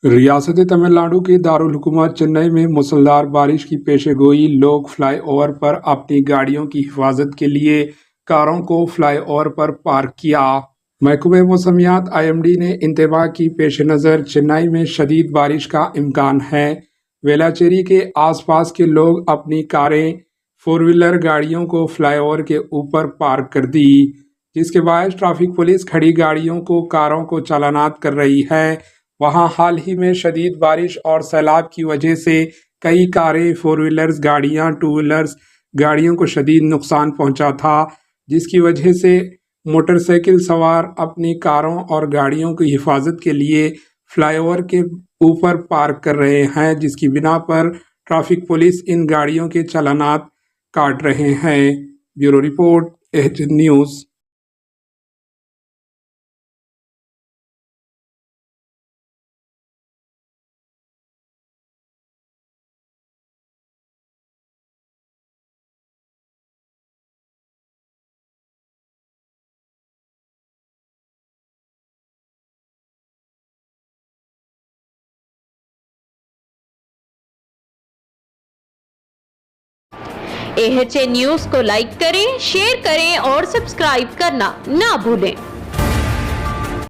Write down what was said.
रियासत तमिलनाडु के दारुल हुकूमत चेन्नई में मूसलाधार बारिश की पेशेगोई। लोग फ्लाईओवर पर अपनी गाड़ियों की हिफाजत के लिए कारों को फ्लाईओवर पर पार्क किया। महकमे मौसमियात IMD ने इंतबा की पेश नज़र चेन्नई में शदीद बारिश का इम्कान है। वेलाचेरी के आसपास के लोग अपनी कारें, फोर व्हीलर गाड़ियों को फ्लाईओवर के ऊपर पार्क कर दी, जिसके बायस ट्रैफिक पुलिस खड़ी गाड़ियों को, कारों को चालानात कर रही है। वहां हाल ही में शदीद बारिश और सैलाब की वजह से कई कारें, फोर व्हीलर्स गाड़ियां, टू व्हीलर्स गाड़ियों को शदीद नुकसान पहुंचा था, जिसकी वजह से मोटरसाइकिल सवार अपनी कारों और गाड़ियों की हिफाजत के लिए फ्लाईओवर के ऊपर पार्क कर रहे हैं, जिसकी बिना पर ट्रैफिक पुलिस इन गाड़ियों के चालानात काट रहे हैं। Bureau report, AH news. AH news को लाइक करें, शेयर करें और सब्सक्राइब करना ना भूलें।